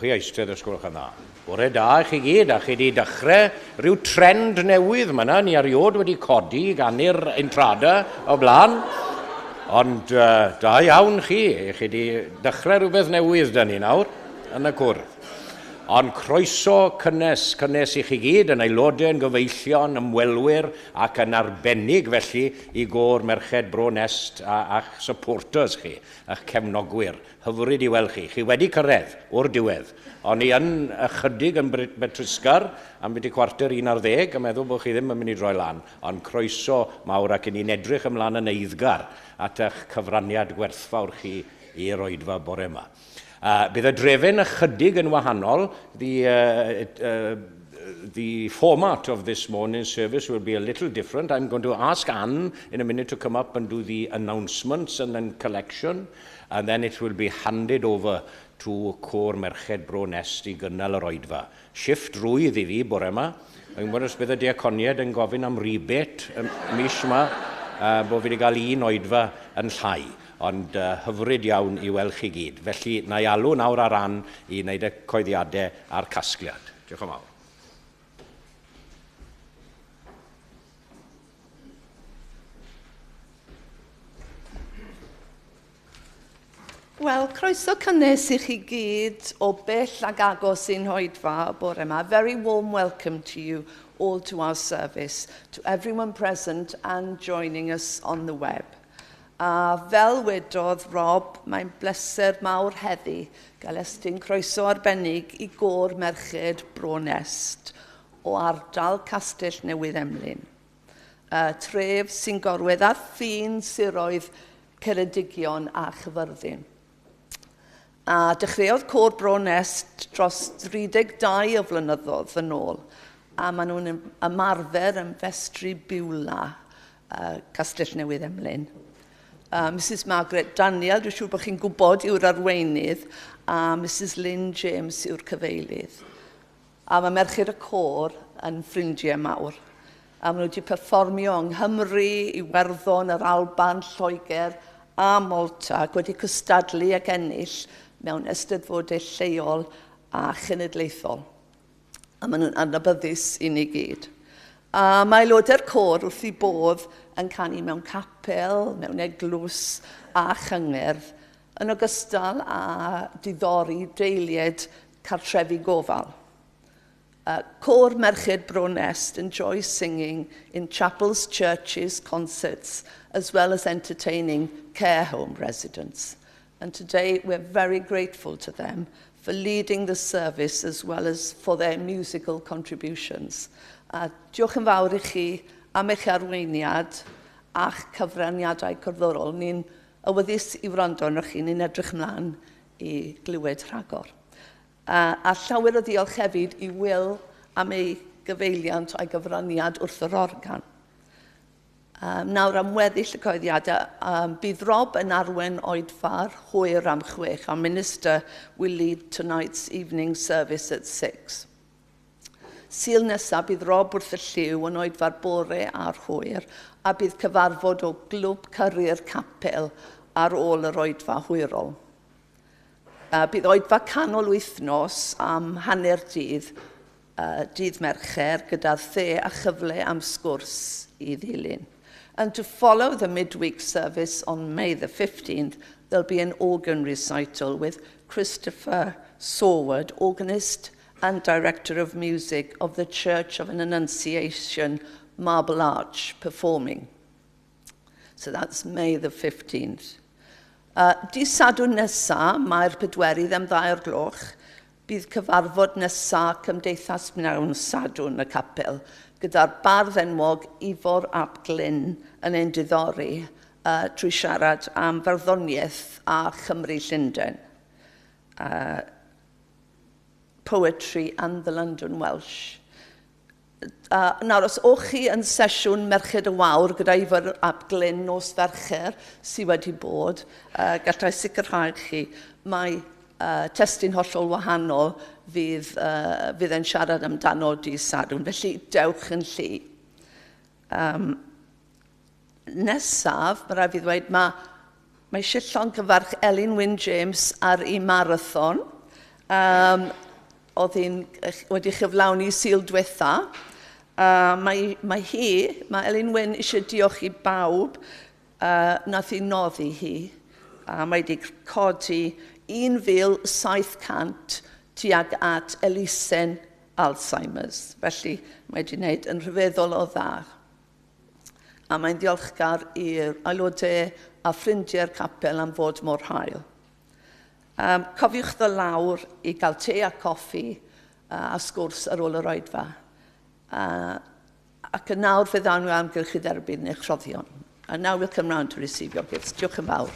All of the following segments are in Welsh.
chi eistedd os gwelwch yn dda. Bore da i chi gyd, a chi wedi dechrau rhyw trend newydd yma. Ni eriod wedi codi gan i'r entrada o blaen. Ond da iawn chi wedi dechrau rhywbeth newydd dyn ni nawr yn y cwrdd. Ond croeso cynnes i chi gyd yn aelodau yn gyfeillion, ymwelwyr ac yn arbennig felly i gôr Merched Bro Nest a'ch supporters chi, a'ch cefnogwyr. Hyfryd i weld chi. Chi wedi cyrraedd o'r diwedd. Ond ni yn ychydig yn Betrisgar am byti 11:45 a meddwl bod chi ddim yn mynd i droi lan. Ond croeso mawr ac yn ni'n edrych ymlaen yn eiddgar at eich cyfraniad gwerthfawr chi i'r oedfa bore yma. Bydd y drefn ychydig yn wahanol. The format of this morning's service will be a little different. I'm going to ask Anne in a minute to come up and do the announcements and then collection, and then it will be handed over to Cwr Merched Bro Nest i gynnal yr oedfa. Shift rwydd i fi bore yma. Yn gwybod os bydd y diaconiad yn gofyn am rebate mis yma, bod fi wedi cael un oedfa yn llai. Ond hyfryd iawn i weld chi gyd. Felly, na i alw nawr ar ran i wneud y coeddiadau a'r casgliad. Diolch yn fawr. Wel, croeso cynnes i chi gyd o bell ag agos i'n hoedfa bore yma. Very warm welcome to you all to our service, to everyone present and joining us on the web. A fel wedodd Rob, mae'n bleser mawr heddi gael estyn croeso arbennig i gôr Merched Bro Nest o ardal Castell Newydd Emlyn. Tref sy'n gorwedd ar ffin siroedd Ceredigion a Chyfyrddin. A dechreuodd Cwr Bro Nest dros 32 o flynyddoedd yn ôl, a maen nhw'n ymarfer yn festri Biwla, Castell Newydd Emlyn. Mrs Margaret Daniel, dwi'n siŵr bod chi'n gwybod yw'r arweinydd, a Mrs Lynn James yw'r cyfeilydd. A mae merched y côr yn ffrindiau mawr. A maen nhw wedi perfformio yng Nghymru, Iwerddon, yr Alban, Lloegr a Malta, ac wedi cystadlu ac ennill mewn eisteddfodau lleol a chenedlaethol. A maen nhw'n adnabyddus i ni gyd. A mae aelodau'r côr wrth i bodd yn canu mewn capel, mewn eglwys a chyngerdd, yn ogystal a diddori deilied cartrefi gofal. Cwr Merched Bro Nest enjoys singing in chapels, churches, concerts, as well as entertaining care home residents. And today we're very grateful to them for leading the service as well as for their musical contributions. Diolch yn fawr i chi am eich arweiniad a'ch cyfraniadau corfforol. Ni'n awyddus i wrando arnoch chi, ni'n edrych ymlaen i glywed rhagor. A llawer o ddiolch hefyd i Will am ei gyfeiliant a'i gyfraniad wrth yr organ. Nawr am weddill y coeddiadau, bydd Rob yn arwen oedfa'r hwyr am 6. Our minister will lead tonight's evening service at 6. Sul nesaf bydd Rob wrth y lliw yn oedfa'r bore a'r hwyr, a bydd cyfarfod o glwb cyrru'r capel ar ôl yr oedfa hwyrol. Bydd oedfa canol wythnos am hanner dydd, dydd Mercher, gyda the a chyfle am sgwrs i ddilyn. And to follow the midweek service on May the 15th, there'll be an organ recital with Christopher Saward, organist and director of music of the Church of an Annunciation, Marble Arch, performing. So that's May the 15th. Dydd Sadwrn nesa, mae'r pedwerydd am 2:00, bydd cyfarfod nesa Cymdeithas Mewn Sadwrn y capel, gyda'r bardd enwog Ifor ap Glyn yn ein diddori trwy siarad am farddoniaeth a Chymru Llundain. Poetry and the London Welsh. Nawr, os o'ch chi yn sesiwn Merched y Wawr gyda Ifor ap Glyn nos Fercher sydd wedi bod, gallai sicrhau chi, mae testyn hollol wahanol fydd yn siarad amdano dydd Sadwrn, felly dewch yn lli. Nesaf, mae rhaid fi ddweud, mae Sillon cyfarch Elin Wyn James ar ei marathon, oedd hi'n wedi chyflawni Sul diwetha. Mae Elin Wyn eisiau diolch i bawb nath i noddi hi. Mae wedi codi 1,700 tuag at elusen Alzheimer's. Felly mae wedi gwneud yn rhyfeddol o dda. A mae'n diolchgar i'r aelodau a ffrindiau'r capel am fod mor hael. Cofiwch ddod lawr i gael te a coffi a sgwrs ar ôl yr oedfa. Ac yn nawr fe ddawn nhw amgylch i dderbyn eich rhoddion. And now we'll come round to receive your gifts. Diolch yn fawr.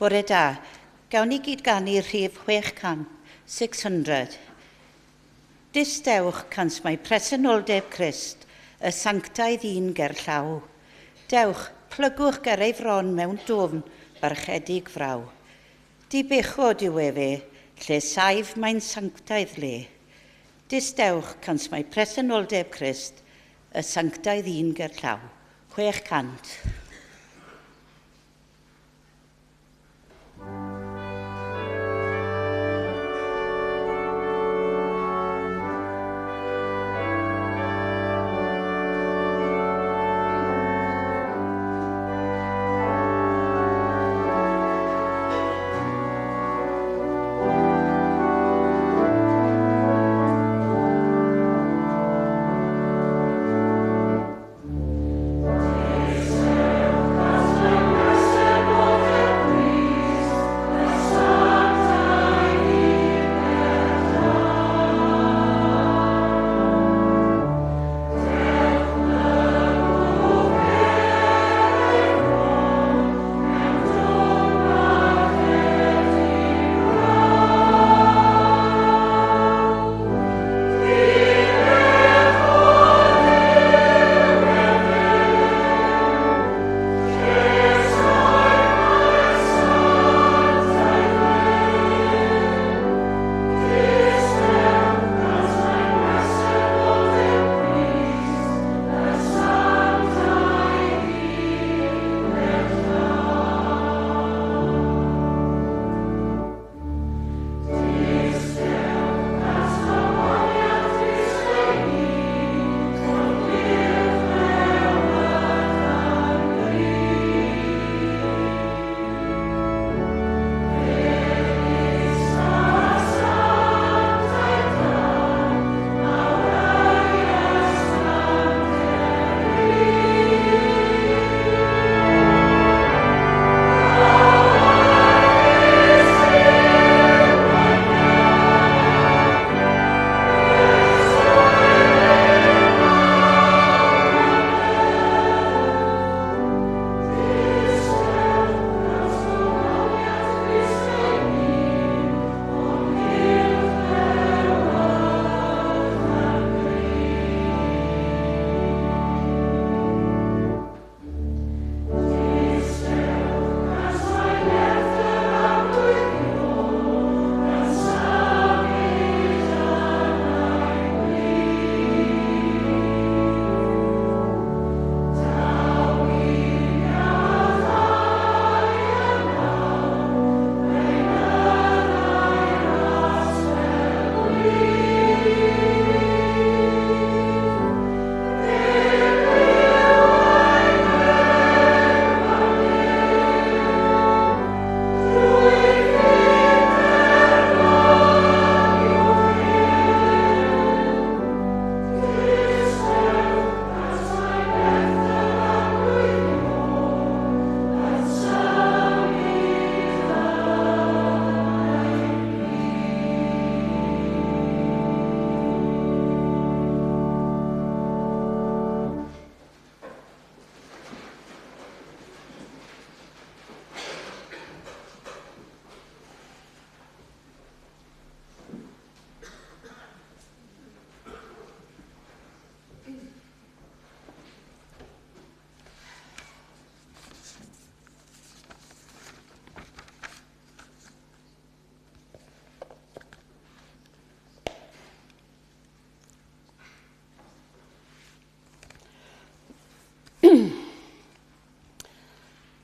Bore da, gawn ni gyd ganu rhif 600. Distewch cans mae presenoldeb Crist, y sanctaidd un gerllaw. Dewch, plygwch ger ei fron mewn dwfn barchedig fraw. Di bechod yw efe, lle saif mae'n sanctaidd le. Distewch cans mae presenoldeb Crist, y sanctaidd un gerllaw. 600. Yes.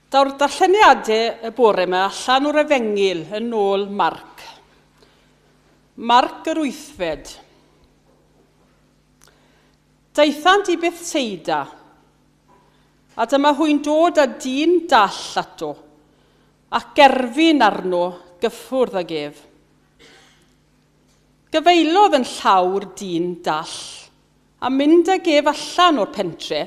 Daw'r darlleniadau y bore yma allan o'r Efengil yn ôl Marc. Marc yr Wythfed. Daethant i Bethsaida, a dyma hwy'n dod â dyn dall ato, ac gerfyn arno gyffwrdd ag ef. Gyfeilodd yn llawr dyn dall, a mynd ag ef allan o'r pentre,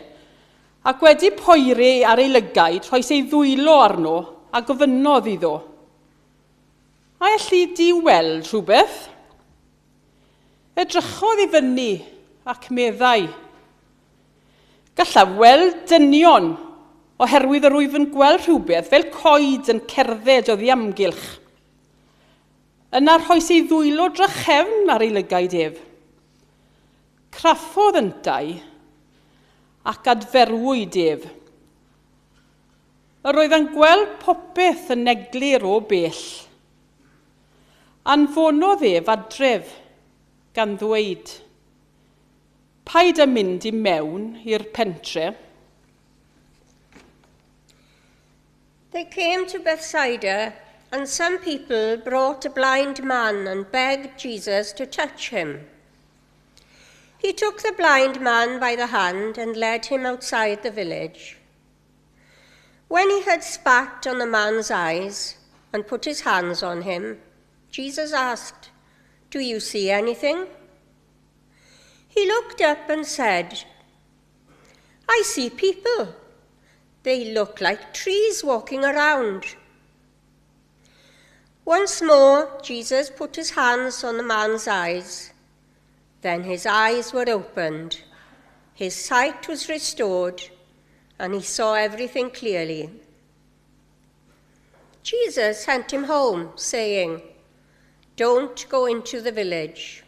ac wedi poeri ar ei lygaid, rhoes ei ddwylo arno a gofynnodd iddo. A allu di weld rhywbeth? Edrychodd i fyny ac meddai. Gallaf weld dynion oherwydd yr wyf yn gweld rhywbeth fel coed yn cerdded o ddiamgylch. Yna rhoes ei ddwylo drychefn ar ei lygaid ef. Craffodd yntau ac adferwyd ef. Yr oedd yn gweld popeth yn neglir o bell. Anfonodd ef adref gan ddweud, paid â mynd i mewn i'r pentre. They came to Bethsaida, and some people brought a blind man and begged Jesus to touch him. He took the blind man by the hand and led him outside the village. When he had spat on the man's eyes and put his hands on him, Jesus asked, "Do you see anything?" He looked up and said, "I see people. They look like trees walking around." Once more, Jesus put his hands on the man's eyes. Then his eyes were opened, his sight was restored, and he saw everything clearly. Jesus sent him home, saying, "Don't go into the village."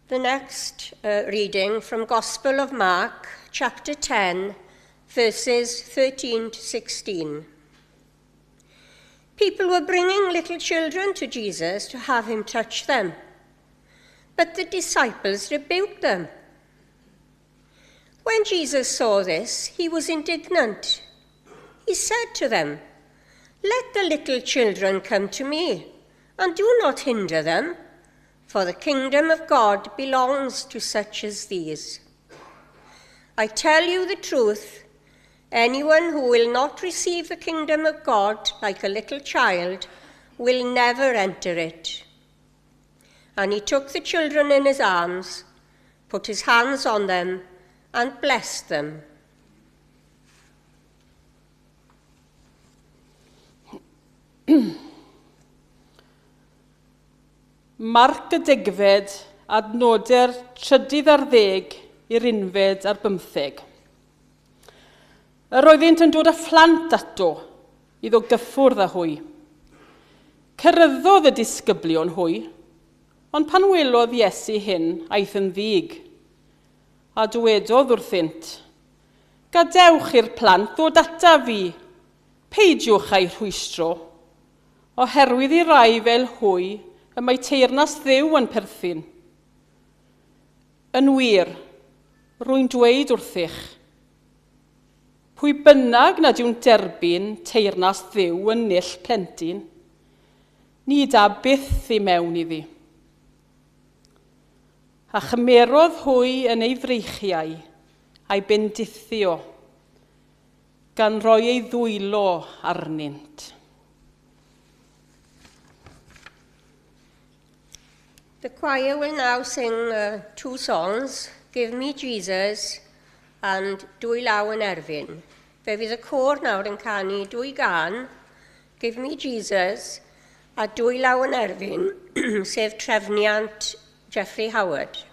The next reading from Gospel of Mark, chapter 10, verses 13 to 16. People were bringing little children to Jesus to have him touch them, but the disciples rebuked them. When Jesus saw this, he was indignant. He said to them, "Let the little children come to me, and do not hinder them, for the kingdom of God belongs to such as these. I tell you the truth, anyone who will not receive the kingdom of God like a little child will never enter it." And he took the children in his arms, put his hands on them, and blessed them. Marc y degfed, adnodau'r 13 i'r 15 ar 15. Yr oeddynt yn dod â phlant ato, iddo gyffwrdd â hwy. Cyrryddodd y disgyblion hwy, ond pan welodd Iesu hyn, aeth yn ddig. A dywedodd wrthynt, "Gadewch i'r plant ddod ata fi, peidiwch a'i rhwystro, oherwydd i rai fel hwy y mae teyrnas Dduw yn perthyn. Yn wir, rwy'n dweud wrthych, pwy bynnag nad yw'n derbyn teyrnas Dduw yn nill plentyn, ni da byth i mewn iddi." A chymerodd hwy yn ei freichiau a'i bendithio, gan roi ei ddwylo arnynt. The choir will now sing 2 songs, Give Me Jesus and Dwy Law yn Erbyn. Fe fydd y côr nawr yn canu 2 gân, Give Me Jesus a Dwy Law yn Erbyn, sef trefniant Geoffrey Howard.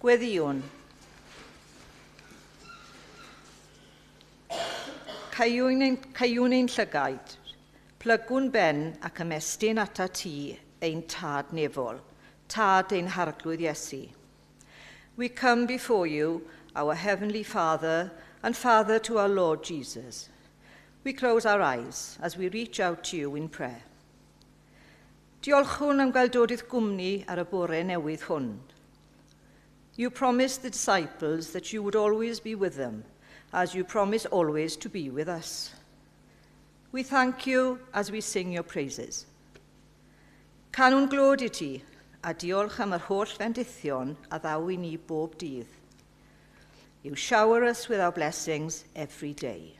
Gweddiwn. Caiwn ein llygaid, plygwn ben ac ymestyn ata ti ein tad nefol, tad ein harglwydd Iesu. We come before you, our Heavenly Father, and Father to our Lord Jesus. We close our eyes as we reach out to you in prayer. Diolchwn am gael dod i'ch gwmni ar y bore newydd hwn. You promised the disciples that you would always be with them, as you promise always to be with us. We thank you as we sing your praises. Canwn glod i ti, a diolch am yr holl fendithion a ddaw i ni bob dydd. You shower us with our blessings every day.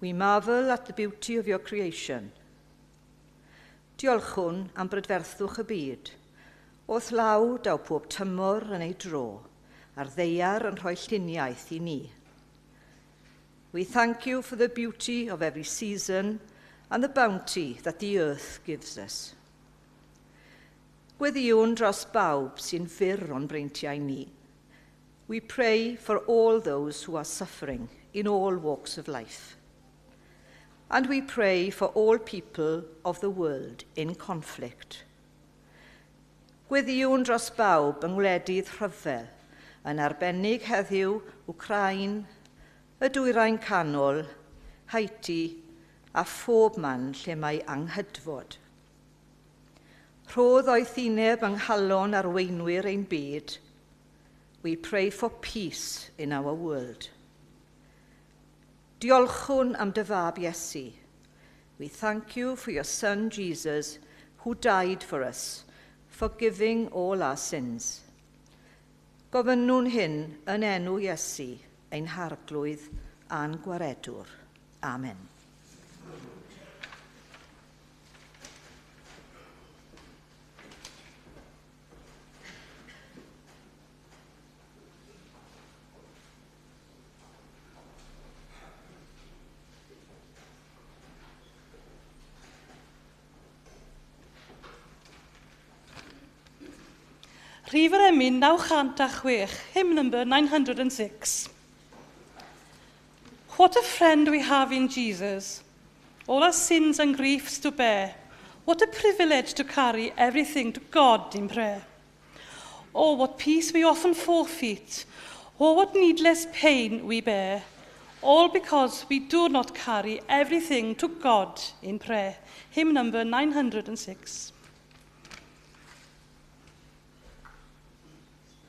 We marvel at the beauty of your creation. Diolchwn am brydferthwch y byd. Wrth law daw pob tymor yn ei dro, a'r ddeiar yn rhoi lluniaeth i ni. We thank you for the beauty of every season and the bounty that the earth gives us. Gweddiwn dros bawb sy'n fyr o'n breintiau ni. We pray for all those who are suffering in all walks of life. And we pray for all people of the world in conflict. Gweddiwn dros bawb yng ngwledydd rhyfel, yn arbennig heddiw Wcrain, y Dwyrain Canol, Haiti a phob man lle mae anghydfod. Rhodd oedd uneb yng nghalon arweinwyr ein byd. We pray for peace in our world. Diolchwn am dy fab Iesu. We thank you for your son Jesus, who died for us, forgiving all our sins. Gofynnwn hyn yn enw Iesu, ein harglwydd a'n gwaredwr. Amen. Rhif yr emyn 906, hymn number 906. What a friend we have in Jesus, all our sins and griefs to bear. What a privilege to carry everything to God in prayer. Oh, what peace we often forfeit. Oh, what needless pain we bear. All because we do not carry everything to God in prayer. Hymn number 906.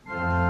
Praise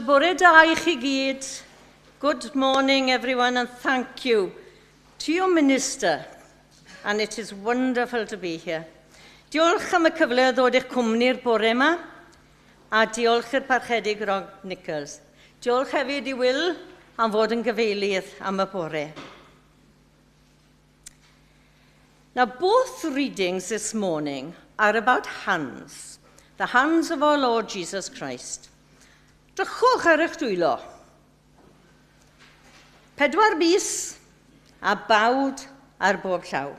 bore da I chi gyd. Good morning, everyone, and thank you to your minister. And it is wonderful to be here. Diolch am y cyfle o ddod i'ch cwmni'r bore yma, a diolch i'r parchedig Rob Nichols. Diolch hefyd i Will am fod yn gyfeilydd am y bore. Now, both readings this morning are about hands, the hands of our Lord Jesus Christ. Drychwch ar eich dwylo. 4 bys a bawd ar bob llaw.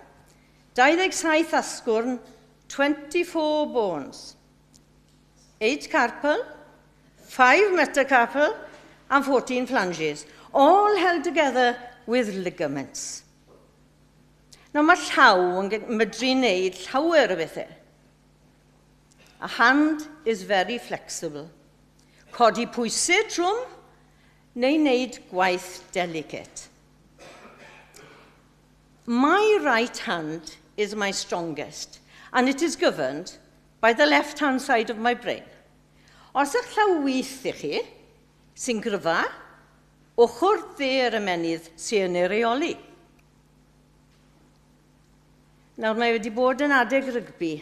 27 asgwrn, 24 bones. 8 carpal, 5 metacarpal, and 14 flanges, all held together with ligaments. Now, mae llaw yn medru wneud llawer o bethau. A hand is very flexible. Codi pwysau trwm, neu wneud gwaith delicate. My right hand is my strongest, and it is governed by the left-hand side of my brain. Os ych llaw wyth i chi, sy'n gryfa, ochr dde'r ymenydd sy'n ei reoli. Nawr, mae wedi bod yn adeg rygbi,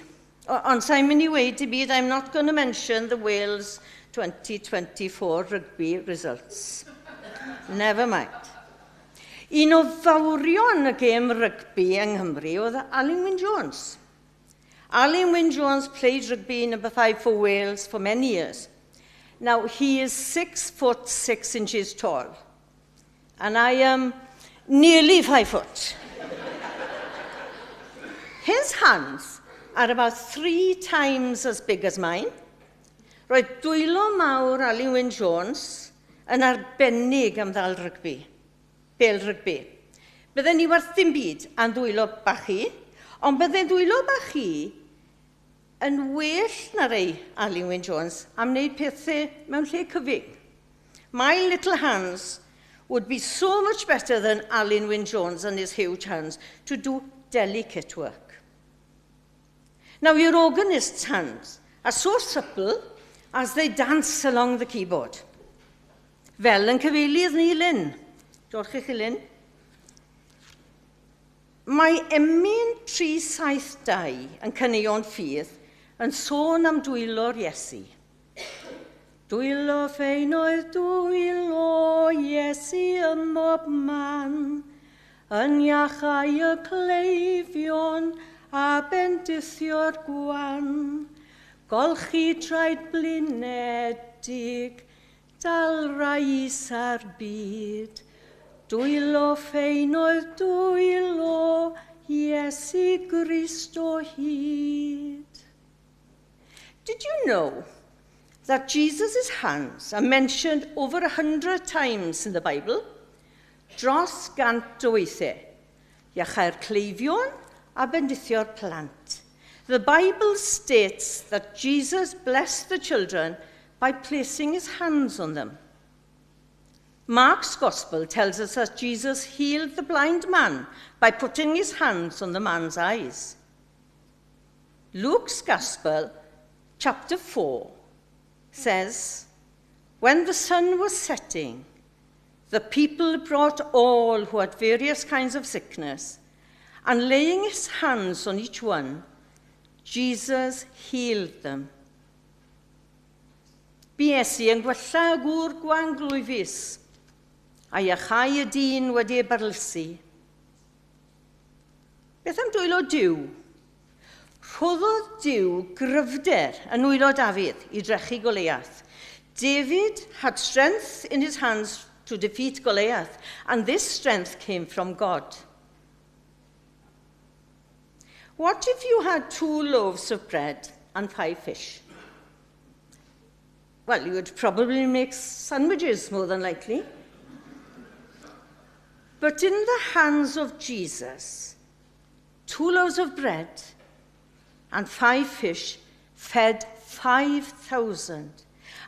ond sa'n mynd i weid I byd, I'm not going to mention the Wales 2024 rugby results. Never mind. Un o fawrion y gêm rygbi yng Nghymru oedd Alun Wyn Jones. Alun Wyn Jones played rugby number 5 for Wales for many years. Now, he is 6'6" tall, and I am nearly 5 foot. His hands are about 3 times as big as mine. Roedd dwylo mawr Alun Wyn Jones yn arbennig am ddal rygbi, bêl rygbi. Bydden ni werth dim byd am dwylo bach i, ond bydden dwylo bach i yn well na rei Alun Wyn Jones am wneud pethau mewn lle cyfyng. My little hands would be so much better than Alun Wyn Jones and his huge hands to do delicate work. Now, your organist's hands are so supple as they dance along the keyboard. Fel yn cyfeilydd ni, Lynn. Diolch i chi, Lynn. Mae Emyn 372 yn cyneuon ffydd yn sôn am dwylo'r Iesu. Dwylo ffeinoedd dwylo Iesu ym mob man, yn iachau y cleifion a bendithio'r gwan, golchi traed blinedig, dal rais ar byd, dwylo ffeinoedd dwylo Iesu Grist o hyd. Did you know that Jesus' hands are mentioned over 100 times in the Bible? Dros gant o weithiau. Iachau'r cleifion a bendithio'r plant. The Bible states that Jesus blessed the children by placing his hands on them. Mark's Gospel tells us that Jesus healed the blind man by putting his hands on the man's eyes. Luke's Gospel, chapter 4, says, when the sun was setting, the people brought all who had various kinds of sickness, and laying his hands on each one, Jesus healed them. Bu Iesu yn gwella y gŵr gwan glwyfus, a iachau y dyn wedi ei barlysu. Beth am dwylo Duw? Rhoddodd Duw gryfder yn wylo Dafydd I drechu Goliath. David had strength in his hands to defeat Goliath, and this strength came from God. What if you had 2 loaves of bread and 5 fish? Well, you would probably make sandwiches, more than likely. But in the hands of Jesus, 2 loaves of bread and 5 fish fed 5,000.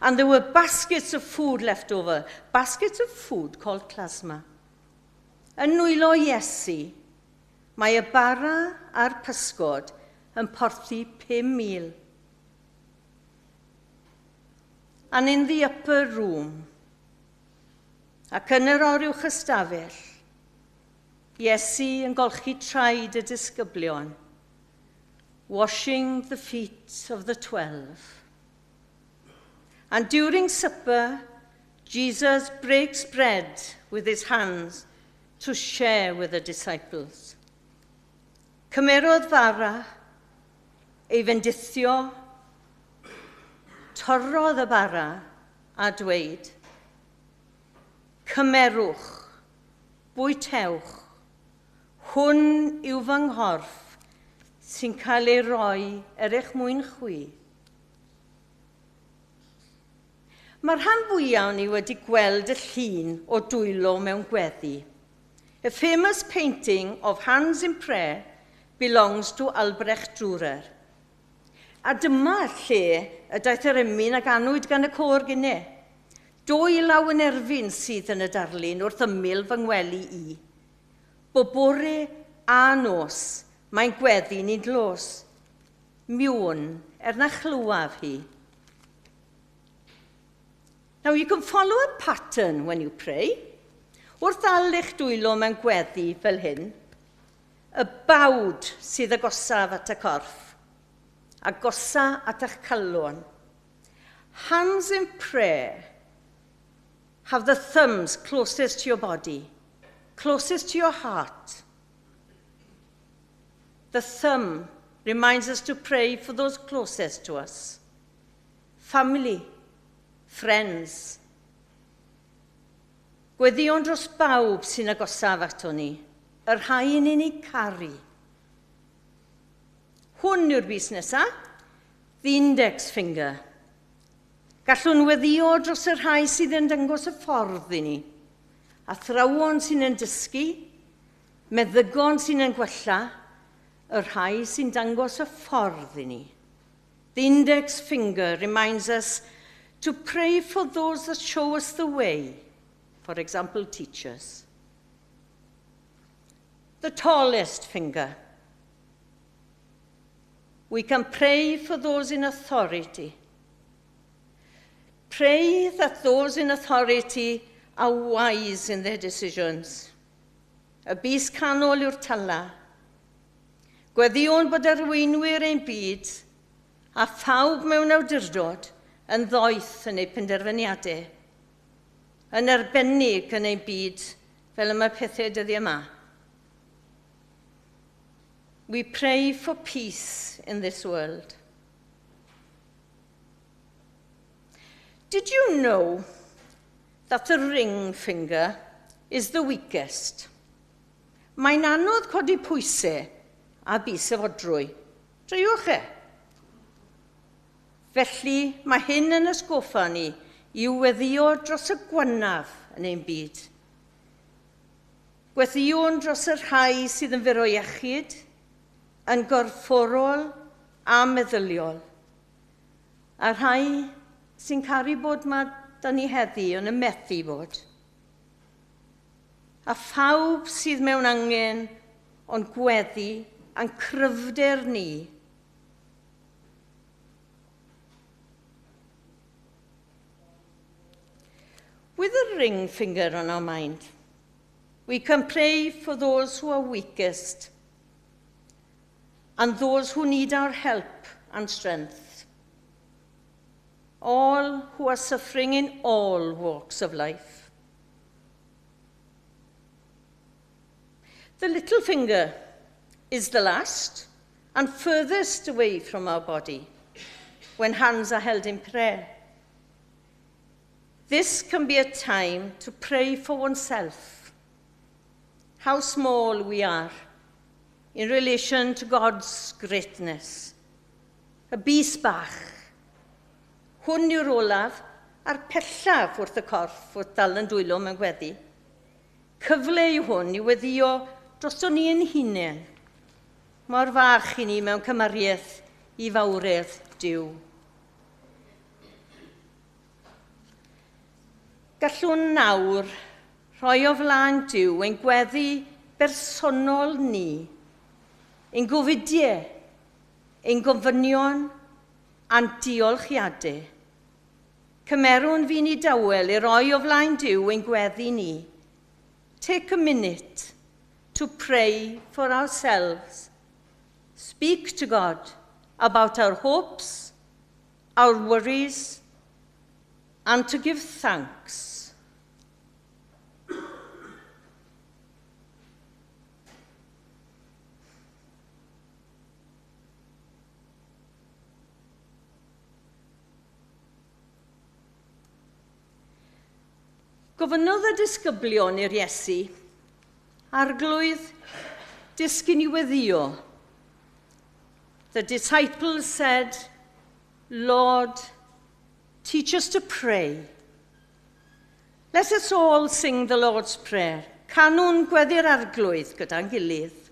And there were baskets of food left over, baskets of food called plasma. Yn nwylo Iesu, mae y bara a'r pysgod yn porthi 5,000. and in the upper room. Ac yn yr oriwch ystafell, Iesu yn golchi traed y disgyblion, washing the feet of the 12. And during supper, Jesus breaks bread with his hands to share with the disciples. Cymerodd fara, ei fendithio, torrodd y bara a dweud, cymerwch, bwytewch, hwn yw fy nghorff sy'n cael ei roi eich mwyn chwi. Mae'r rhan fwyaf ni wedi gweld y llun o dwylo mewn gweddi. A famous painting of Hands in Prayer belongs to Albrecht Dürer. A dyma lle y daeth yr emyn ag anwyd gan y côr gynnau. Dwy law yn erfyn sydd yn y darlun wrth ymyl fy ngwely i. Bobore a nos mae'n gweddi ni'n glos. Miwn na chlywaf hi. Now you can follow a pattern when you pray. Wrth ddal eich dwylo mewn gweddi fel hyn, y bawd sydd agosaf at y corff, agosa at eich calon. Hands in prayer have the thumbs closest to your body, closest to your heart. The thumb reminds us to pray for those closest to us. Family, friends. Gweddion dros bawb sy'n agosaf ato ni, yr rhai yn ni caru. Hwn yw'r bus nesaf, the index finger. Gallwn weddio dros yr rhai sydd yn dangos y ffordd i ni, athrawon sy'n yn dysgu, meddygon sy'n yn gwella, yr rhai sy'n dangos y ffordd i ni. The index finger reminds us to pray for those that show us the way, for example, teachers. The tallest finger. We can pray for those in authority. Pray that those in authority are wise in their decisions. Y bus canol yw'r tala. Gweddion bod arweinwyr ein byd a phawb mewn awdurdod yn ddoeth yn ei penderfyniadau, yn arbennig yn ein byd fel y mae pethau dyddiau yma. We pray for peace in this world. Did you know that the ring finger is the weakest? Mae'n anodd codi pwysau a bus y fodrwy. Dreiwch e. Felly mae hyn yn ysgoffa ni i weddio dros y gwanaf yn ein byd. Gweddion dros y rhai sydd yn fyro iechyd, yn gorfforol a meddyliol. A rhai sy'n caru bod ma da ni heddi yn y methu bod. A phawb sydd mewn angen o'n gweddi a'n cryfder ni. With a ring finger on our mind, we can pray for those who are weakest and those who need our help and strength. All who are suffering in all walks of life. The little finger is the last and furthest away from our body when hands are held in prayer. This can be a time to pray for oneself, how small we are in relation to God's greatness. Y bus bach, hwn yw'r olaf a'r pellaf wrth y corff wrth dal yn dwylo mewn gweddi. Cyfle yw hwn i weddio drosto ni yn hunain, mor fach i ni mewn cymariaeth i fawredd Duw. Gallwn nawr rhoi o flaen Duw ein gweddi bersonol ni, ein gofidiau, ein gofynion a'n diolchiadau. Cymerwn fi ni dawel i roi o flaen Duw ein gweddi ni. Take a minute to pray for ourselves. Speak to God about our hopes, our worries, and to give thanks. Gofynnodd y disgyblion i'r Iesu, arglwydd, disgyn i weddio. The disciples said, Lord, teach us to pray. Let us all sing the Lord's Prayer. Canwn gweddi'r arglwydd gyda'n gilydd.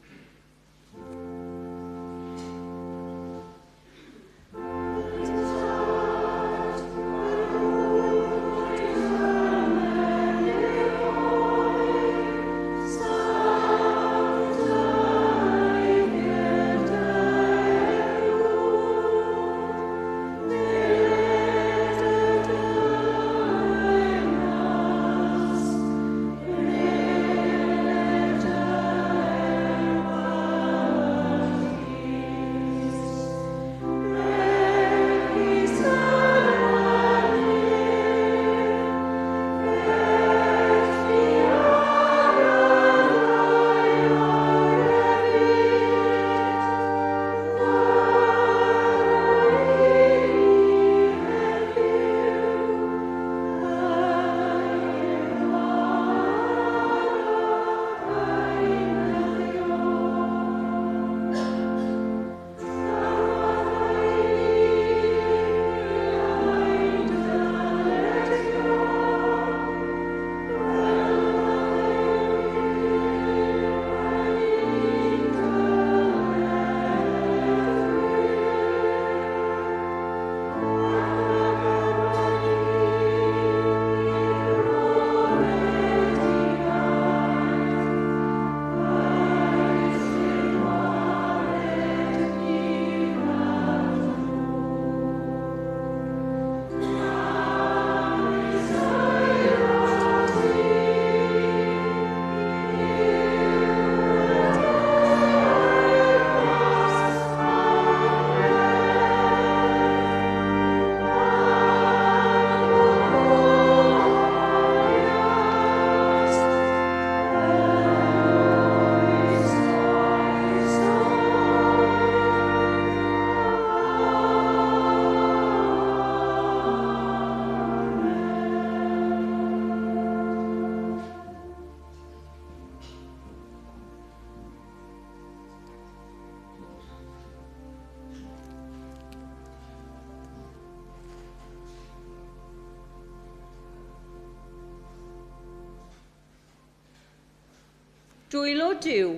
Dwylo Duw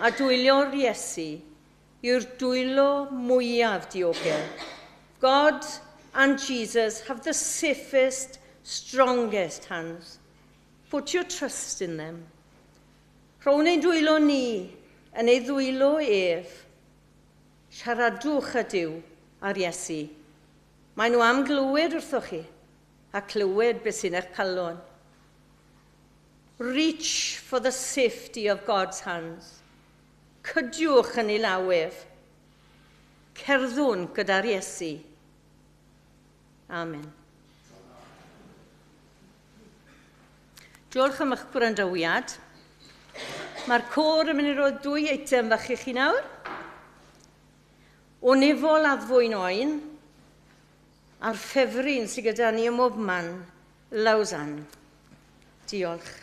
a dwylio'r Iesu yw'r dwylo mwyaf diogel. God and Jesus have the safest, strongest hands. Put your trust in them. Rhown ein dwylo ni yn ei ddwylo ef. Siaradwch â Duw a'r Iesu. Mae nhw am glywed wrthoch chi a clywed beth sy'n eich calon. Reach for the safety of God's hands. Cydiwch yn ei lawef. Cerddwn gyda'r Iesu. Amen. Diolch am eich gwrandawiad. Mae'r côr yn mynd i roed 2 eitem fach i chi nawr. O nifol addfwyn oen, a'r ffefryn sydd gyda ni ym mobman, Llundain. Diolch.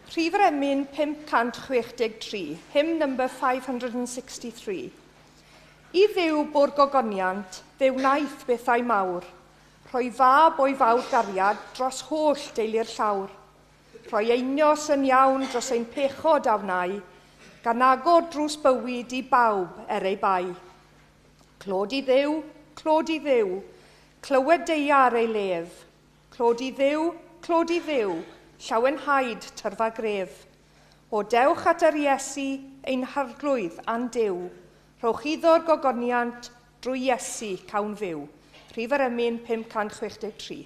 Rhif yr emyn 563, hymn number 563. I ddiw bwr gogoniant, fe wnaeth bethau mawr, rhoi fab o'i fawr gariad dros holl deulu'r llawr, rhoi einios yn iawn dros ein pechod a wnau, gan agor drws bywyd i bawb ei bai. Clod i ddiw, clywed deia ar ei lef, clod i ddiw, llawenhaid tyrfa gref. O dewch at yr Iesu ein harglwydd a'n Duw, rhowch iddo'r gogoniant drwy Iesu cawn fyw. Rhif yr emyn 563.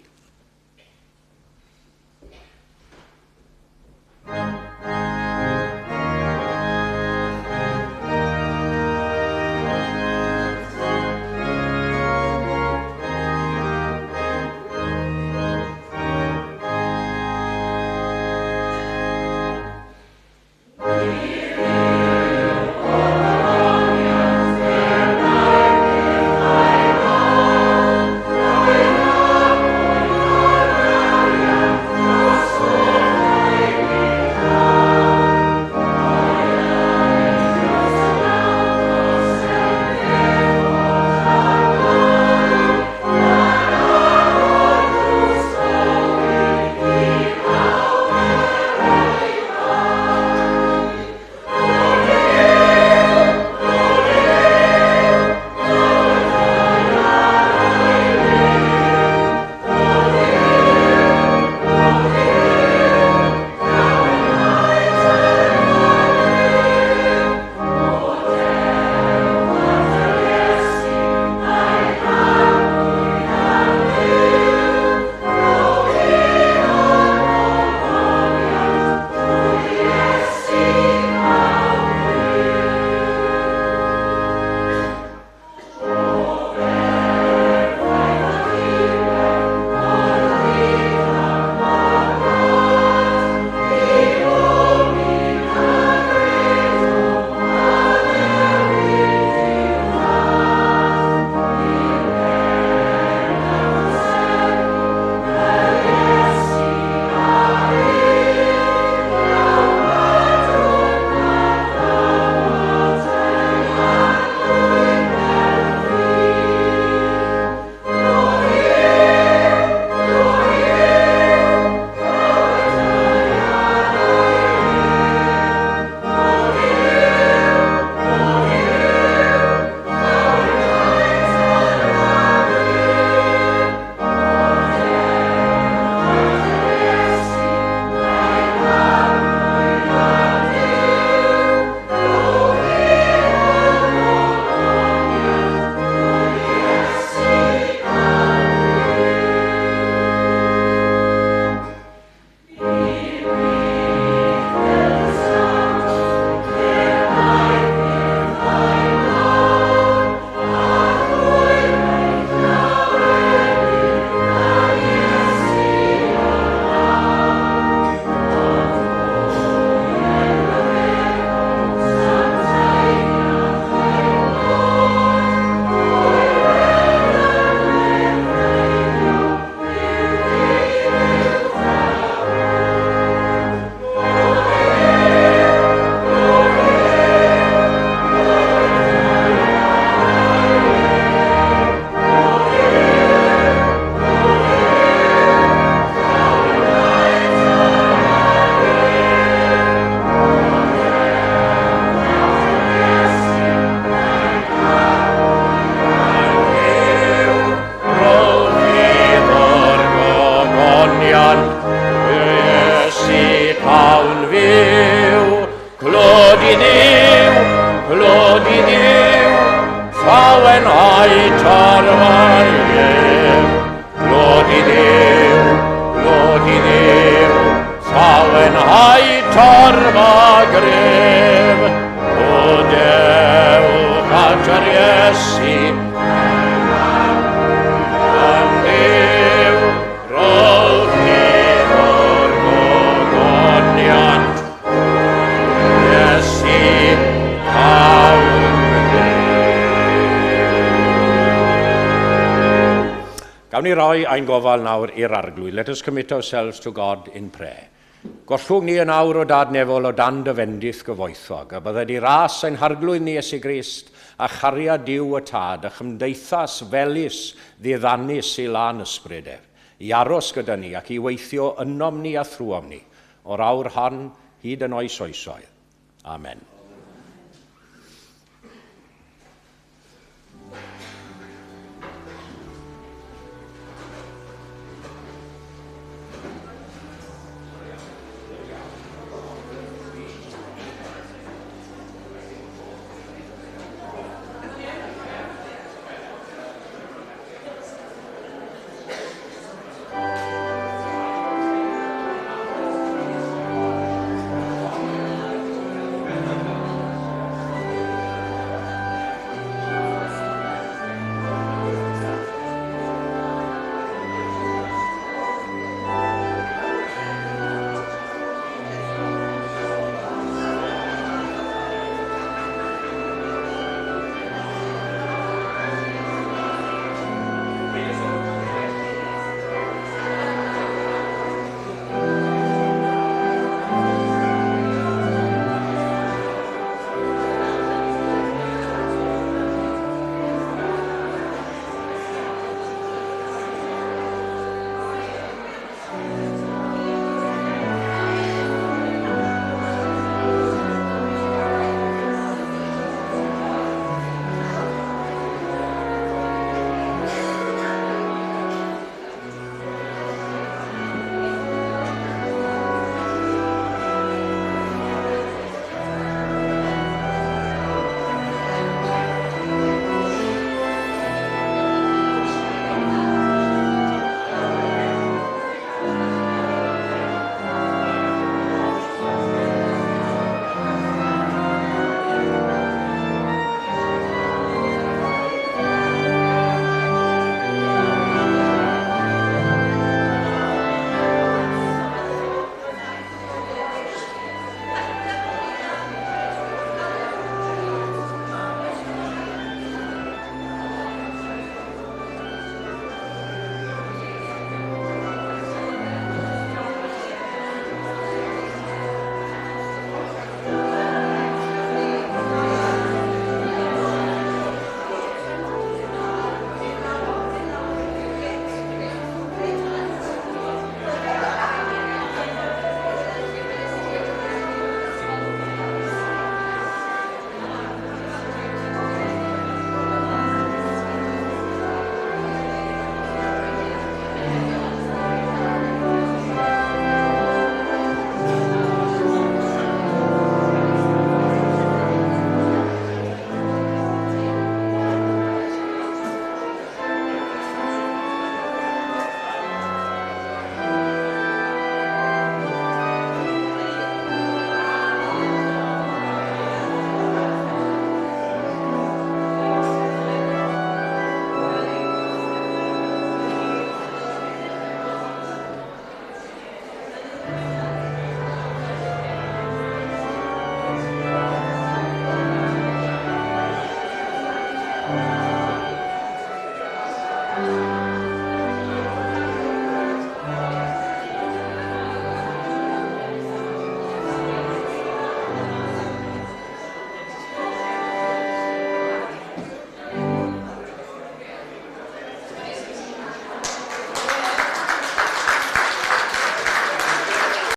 Gawn ni roi ein gofal nawr i'r arglwydd. Let us commit ourselves to God in prayer. Gollwg ni yn awr o dadnefol o dan dyfendith gyfoethog, a bydde di ras ein harglwydd ni Iesu Grist, a chariad Duw y Tad, a chymdeithas felus ddiddannus i lan ysbrydau, i aros gyda ni ac i weithio ynom ni a thrwom ni, o'r awr hon hyd yn oes oesoedd. Amen.